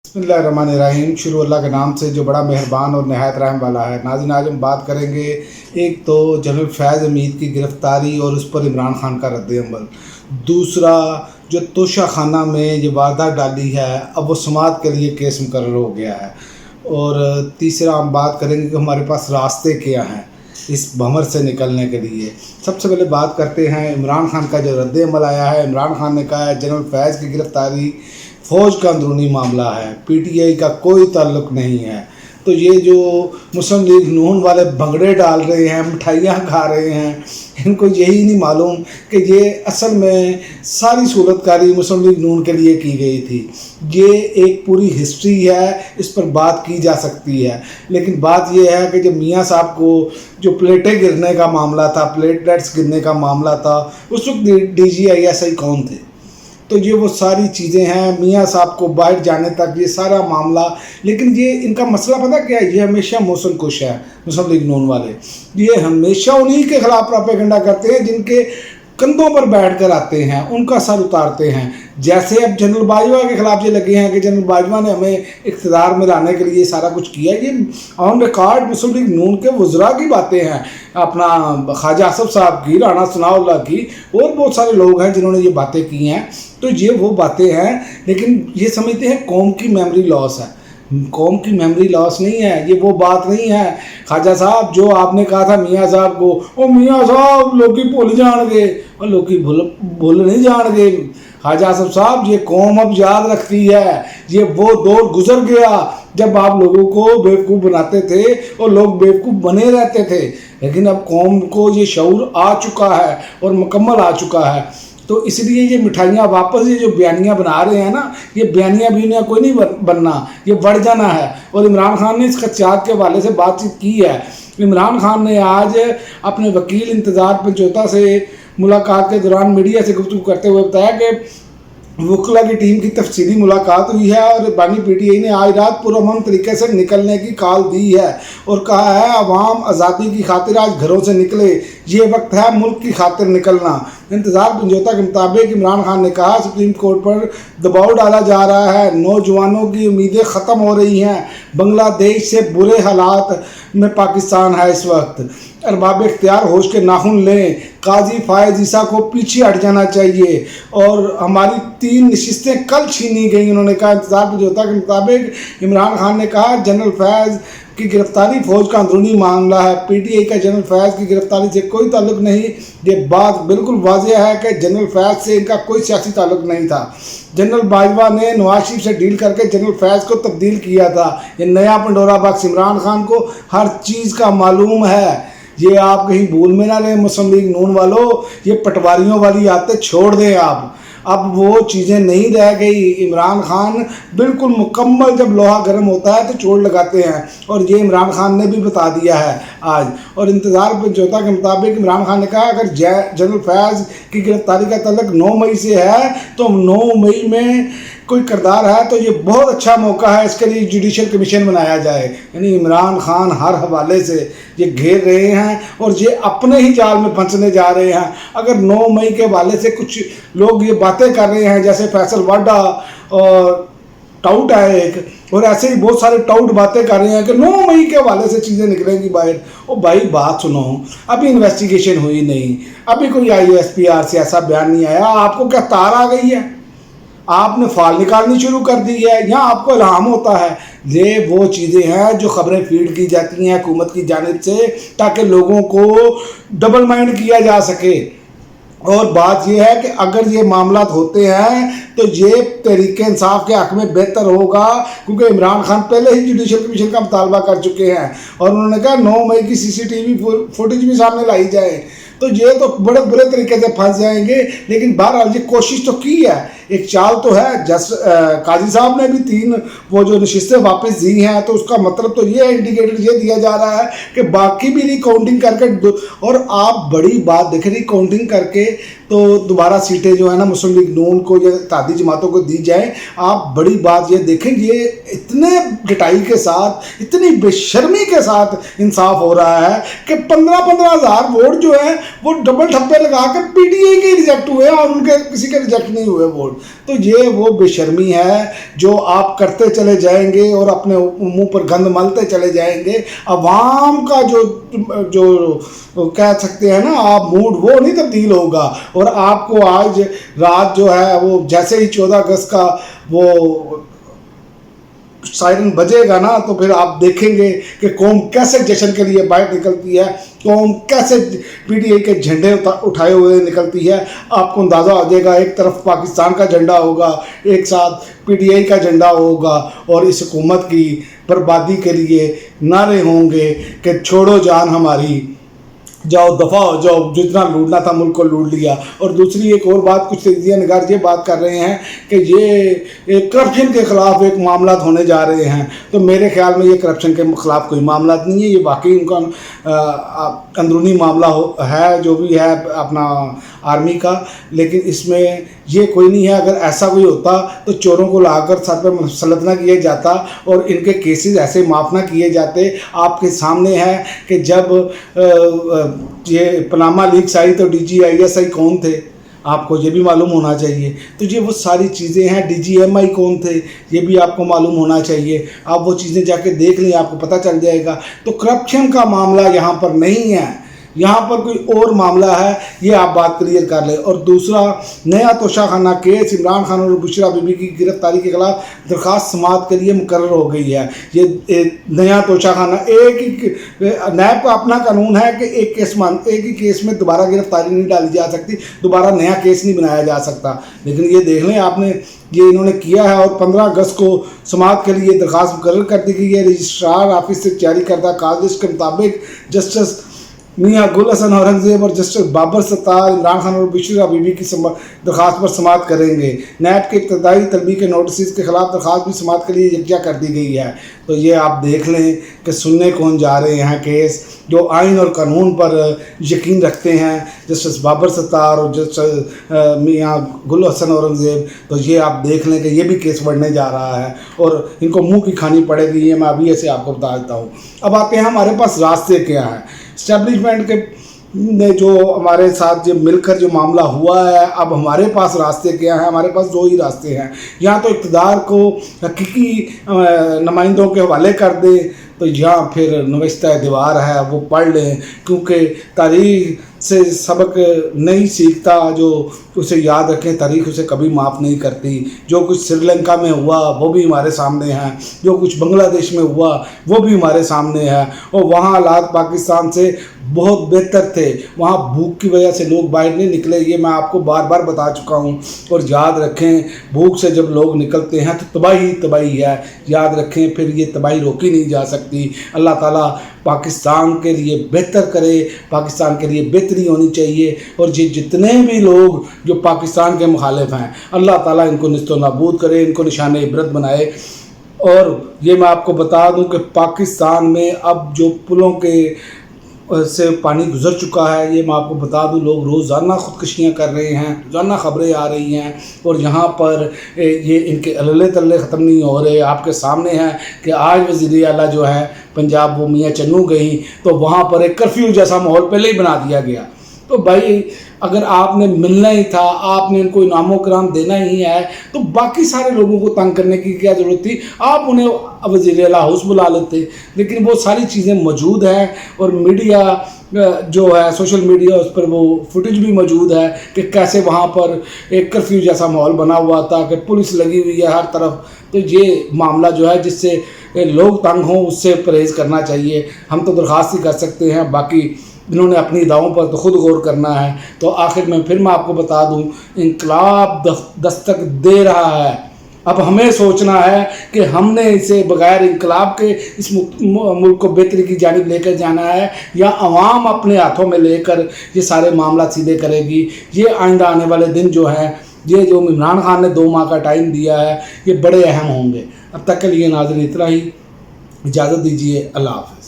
बिस्मिल्लाहिर्रहमानिर्रहीम। शुरू अल्लाह के नाम से जो बड़ा मेहरबान और नहायत रहम वाला है। नाज़रीन, आज हम बात करेंगे एक तो जनरल फैज़ हमीद की गिरफ़्तारी और उस पर इमरान खान का रद्द-ए-अमल। दूसरा, जो तोशा खाना में ये वारदात डाली है, अब वो समाअत के लिए केस मुकर्रर हो गया है। और तीसरा हम बात करेंगे कि हमारे पास रास्ते क्या हैं इस भंवर से निकलने के लिए। सबसे पहले बात करते हैं इमरान खान का जो रद्द-ए-अमल आया है। इमरान खान ने कहा है जनरल फैज़ की गिरफ़्तारी फ़ौज का अंदरूनी मामला है, पीटीआई का कोई ताल्लुक़ नहीं है। तो ये जो मुस्लिम लीग नून वाले भंगड़े डाल रहे हैं, मिठाइयाँ खा रहे हैं, इनको यही नहीं मालूम कि ये असल में सारी सूरतकारी मुस्लिम लीग नून के लिए की गई थी। ये एक पूरी हिस्ट्री है, इस पर बात की जा सकती है। लेकिन बात ये है कि जब मियाँ साहब को जो प्लेटें गिरने का मामला था, प्लेटलेट्स गिरने का मामला था, उस वक्त DGISI कौन थे? तो ये वो सारी चीज़ें हैं, मियाँ साहब को बाहर जाने तक ये सारा मामला। लेकिन ये इनका मसला पता क्या है? ये हमेशा मौसम कुश है मुस्लिम लीग नून वाले। ये हमेशा उन्हीं के ख़िलाफ़ प्रोपेगेंडा करते हैं जिनके कंधों पर बैठ कर आते हैं, उनका सर उतारते हैं। जैसे अब जनरल बाजवा के ख़िलाफ़ ये लगे हैं कि जनरल बाजवा ने हमें इक़्तिदार में लाने के लिए सारा कुछ किया। ये ऑन रिकॉर्ड मुस्लिम लीग नून के वज़रा की बातें हैं, अपना ख्वाजा आसफ़ साहब की, राना सनाउल्लाह की, और बहुत सारे लोग हैं जिन्होंने ये बातें की हैं। तो ये वो बातें हैं, लेकिन ये समझते हैं कौम की मेमोरी लॉस है। कौम की मेमोरी लॉस नहीं है, ये वो बात नहीं है। ख्वाजा साहब, जो आपने कहा था मियाँ साहब को, ओ मियाँ साहब लोग भूल जाएंगे, और लोग भूल नहीं जाएंगे। ख्वाजा आसफ़ साहब, ये कौम अब याद रखती है। ये वो दौर गुजर गया जब आप लोगों को बेवकूफ़ बनाते थे और लोग बेवकूफ़ बने रहते थे। लेकिन अब कौम को ये शऊर आ चुका है और मुकम्मल आ चुका है। तो इसलिए ये मिठाइयाँ वापस, ये जो बयानियाँ बना रहे हैं ना, ये बयानियाँ भी इन्हें कोई नहीं बनना, ये बढ़ जाना है। और इमरान खान ने इस खदशात के हवाले से बातचीत की है। इमरान खान ने आज अपने वकील इंतज़ार पंचोता से मुलाकात के दौरान मीडिया से गुफ्तगू करते हुए बताया कि वकला की टीम की तफसीली मुलाकात हुई है और बानी PTI ने आज रात पुरअमन तरीके से निकलने की कॉल दी है और कहा है अवाम आज़ादी की खातिर आज घरों से निकले, ये वक्त है मुल्क की खातिर निकलना। इंतज़ार समझौता के मुताबिक इमरान खान ने कहा सुप्रीम कोर्ट पर दबाव डाला जा रहा है, नौजवानों की उम्मीदें ख़त्म हो रही हैं, बांग्लादेश से बुरे हालात में पाकिस्तान है इस वक्त। अरबाब इख्तियार होश के नाखून लें, काजी फायज़ ईसा को पीछे हट जाना चाहिए और हमारी 3 नशिस्तें कल छीनी गई। उन्होंने कहा इंतज़ार समझौता के मुताबिक इमरान खान ने कहा जनरल फैज़ की गिरफ़्तारी फ़ौज का अंदरूनी मामला है, PTI का जनरल फैज़ की गिरफ़्तारी से कोई ताल्लुक़ नहीं। ये बात बिल्कुल वाज़ेह है कि जनरल फैज़ से इनका कोई सियासी ताल्लुक़ नहीं था। जनरल बाजवा ने नवाज शरीफ से डील करके जनरल फैज़ को तब्दील किया था। ये नया पंडोरा बॉक्स इमरान खान को हर चीज़ का मालूम है। ये आप कहीं भूल में ना लें मुस्लिम लीग नून वालों, ये पटवारियों वाली आदतें छोड़ दें आप। अब वो चीज़ें नहीं रह गई। इमरान खान बिल्कुल मुकम्मल, जब लोहा गर्म होता है तो चोट लगाते हैं, और ये इमरान खान ने भी बता दिया है आज। और इंतज़ार समझौता के मुताबिक इमरान खान ने कहा अगर जनरल फैज़ की गिरफ़्तारी का तल्लुक़ 9 मई से है तो 9 मई में कोई किरदार है तो ये बहुत अच्छा मौका है, इसके लिए जुडिशल कमीशन बनाया जाए। यानी इमरान खान हर हवाले से ये घेर रहे हैं और ये अपने ही जाल में फंसने जा रहे हैं। अगर 9 मई के हवाले से कुछ लोग ये बातें कर रहे हैं, जैसे फैसल वाडा और टाउट है एक, और ऐसे ही बहुत सारे टाउट बातें कर रहे हैं कि 9 मई के हवाले से चीज़ें निकलेंगी बाहर। ओ भाई बात सुनो, अभी इन्वेस्टिगेशन हुई नहीं, अभी कोई ISPR से ऐसा बयान नहीं आया, आपको क्या तार आ गई है? आपने फाल निकालनी शुरू कर दी है, या आपको इल्हाम होता है? ये वो चीज़ें हैं जो ख़बरें फीड की जाती हैं हुकूमत की जानिब से ताकि लोगों को डबल माइंड किया जा सके। और बात यह है कि अगर ये मामला होते हैं तो ये तहरीक इंसाफ के हक़ में बेहतर होगा, क्योंकि इमरान खान पहले ही जुडिशल कमीशन का मुतालबा कर चुके हैं और उन्होंने कहा 9 मई की CCTV फुटेज भी सामने लाई जाए। तो ये तो बड़े बुरे तरीके से फंस जाएंगे। लेकिन बहरहाल ये कोशिश तो की है, एक चाल तो है। काजी साहब ने भी 3 वो जो नशिस्तें वापस दी हैं, तो उसका मतलब तो ये इंडिकेटर ये दिया जा रहा है कि बाकी भी रिकाउंटिंग करके, और आप बड़ी बात देखें रिकाउंटिंग करके तो दोबारा सीटें जो है ना मुस्लिम लीग नून को या इत्तेहादी जमातों को दी जाए। आप बड़ी बात ये देखें, ये इतने घटाई के साथ, इतनी बेशर्मी के साथ इंसाफ हो रहा है कि 15-15 हज़ार वोट जो है वो डबल ठप्पे लगा कर पीटीआई के रिजेक्ट हुए और उनके किसी के रिजेक्ट नहीं हुए वोट। तो ये वो बेशर्मी है जो आप करते चले जाएंगे और अपने मुंह पर गंद मलते चले जाएंगे। अवाम का जो कह सकते हैं ना आप मूड, वो नहीं तब्दील होगा। और आपको आज रात जो है वो जैसे ही 14 अगस्त का वो सायरन बजेगा ना, तो फिर आप देखेंगे कि कौम कैसे जश्न के लिए बाहर निकलती है, कौम कैसे पीटीआई के झंडे उठाए हुए निकलती है। आपको अंदाज़ा हो जाएगा, एक तरफ पाकिस्तान का झंडा होगा, एक साथ पीटीआई का झंडा होगा, और इस हुकूमत की बर्बादी के लिए नारे होंगे कि छोड़ो जान हमारी, जाओ दफ़ा हो जाओ, जितना लूटना था मुल्क को लूट लिया। और दूसरी एक और बात, कुछ तजिया निगार ये बात कर रहे हैं कि ये करप्शन के ख़िलाफ़ एक मामला होने जा रहे हैं। तो मेरे ख्याल में ये करप्शन के ख़िलाफ़ कोई मामला नहीं है, ये वाकई उनका अंदरूनी मामला है जो भी है अपना आर्मी का। लेकिन इसमें ये कोई नहीं है। अगर ऐसा कोई होता तो चोरों को लाकर सर पर मुसल्लत ना किया जाता और इनके केसेस ऐसे माफ़ ना किए जाते। आपके सामने है कि जब ये पनामा लीक्स आई तो DGISI कौन थे, आपको ये भी मालूम होना चाहिए। तो ये वो सारी चीज़ें हैं। DGMI कौन थे, ये भी आपको मालूम होना चाहिए। आप वो चीज़ें जाके देख लें, आपको पता चल जाएगा। तो करप्शन का मामला यहाँ पर नहीं है, यहाँ पर कोई और मामला है, ये आप बात क्लियर कर लें। और दूसरा, नया तोशाखाना केस इमरान खान और बुशरा बीबी की गिरफ्तारी के खिलाफ दरख्वास्त समाअत के लिए मुकर्रर हो गई है। ये नया तोशाखाना, एक ही नैब का अपना कानून है कि एक ही केस में दोबारा गिरफ्तारी नहीं डाली जा सकती, दोबारा नया केस नहीं बनाया जा सकता। लेकिन ये देख लें आपने, ये इन्होंने किया है। और 15 अगस्त को समाअत के लिए दरख्वास्त मुकर्रर कर दी गई है। रजिस्ट्रार ऑफिस से जारी करदा कागज़ के मुताबिक जस्टिस मियां गुल हसन औरंगजेब और जस्टिस बाबर सत्तार इमरान खान और बुशरा बीबी की दरख्वास्त पर समाअत करेंगे। नैब के इब्तदाई तलबी के नोटिस के खिलाफ दरख्वास्त भी समाअत के लिए यकजा कर दी गई है। तो ये आप देख लें कि सुनने कौन जा रहे हैं केस, जो आइन और कानून पर यकीन रखते हैं, जस्टिस बाबर सत्तार और जस्टिस मियां गुल हसन औरंगजेब। तो ये आप देख लें कि ये भी केस बढ़ने जा रहा है और इनको मुँह की खानी पड़ेगी, ये मैं अभी ऐसे आपको बता देता हूँ। अब आते हैं हमारे पास रास्ते क्या हैं। इस्टेब्लिशमेंट के ने जो हमारे साथ जो मिलकर जो मामला हुआ है, अब हमारे पास रास्ते क्या हैं? हमारे पास 2 ही रास्ते हैं। या तो इक़्तिदार को हकीकी नुमाइंदों के हवाले कर दें, तो यहाँ फिर नविश्ता दीवार है वो पढ़ लें, क्योंकि तारीख़ से सबक नहीं सीखता जो उसे याद रखें, तारीख़ उसे कभी माफ़ नहीं करती। जो कुछ श्रीलंका में हुआ वो भी हमारे सामने है, जो कुछ बांग्लादेश में हुआ वो भी हमारे सामने है। और वहाँ हालात पाकिस्तान से बहुत बेहतर थे, वहाँ भूख की वजह से लोग बाहर नहीं निकले, ये मैं आपको बार बार बता चुका हूँ। और याद रखें, भूख से जब लोग निकलते हैं तो तबाही है, याद रखें, फिर ये तबाही रोकी नहीं जा सकती। अल्लाह ताला पाकिस्तान के लिए बेहतर करे, पाकिस्तान के लिए बेहतरी होनी चाहिए। और ये जितने भी लोग जो पाकिस्तान के मुखालिफ हैं, अल्लाह ताला इनको निस्तो नाबूद करे, इनको निशान इबरत बनाए। और ये मैं आपको बता दूं कि पाकिस्तान में अब जो पुलों के से पानी गुजर चुका है, ये मैं आपको बता दूं, लोग रोज़ाना ख़ुदकुशियाँ कर रहे हैं, रोज़ाना ख़बरें आ रही हैं। और यहाँ पर ये इनके अल्ले तल्ले ख़त्म नहीं हो रहे। आपके सामने है कि आज वज़ीर आला जो है पंजाब, वो मियाँ चन्नू गई, तो वहाँ पर एक कर्फ्यू जैसा माहौल पहले ही बना दिया गया। तो भाई, अगर आपने मिलना ही था, आपने इनको इनाम कराम देना ही है, तो बाकी सारे लोगों को तंग करने की क्या ज़रूरत थी? आप उन्हें वज़ीर आला हाउस बुला लेते। लेकिन वो सारी चीज़ें मौजूद हैं और मीडिया जो है, सोशल मीडिया, उस पर वो फुटेज भी मौजूद है कि कैसे वहाँ पर एक कर्फ्यू जैसा माहौल बना हुआ था, कि पुलिस लगी हुई है हर तरफ। तो ये मामला जो है जिससे लोग तंग हों, उससे परहेज़ करना चाहिए। हम तो दरख्वास्त ही कर सकते हैं, बाकी इन्होंने अपनी दावों पर तो खुद गौर करना है। तो आखिर में फिर मैं आपको बता दूं, इंकलाब दस्तक दे रहा है। अब हमें सोचना है कि हमने इसे बगैर इंकलाब के इस मुल्क को बेहतरी की जानिब लेकर जाना है, या अवाम अपने हाथों में लेकर ये सारे मामला सीधे करेगी। ये आइंदा आने वाले दिन जो हैं, ये जो इमरान खान ने 2 माह का टाइम दिया है, ये बड़े अहम होंगे। अब तक के लिए नाज़रीन इतना ही, इजाज़त दीजिए। अल्लाह हाफ़िज़।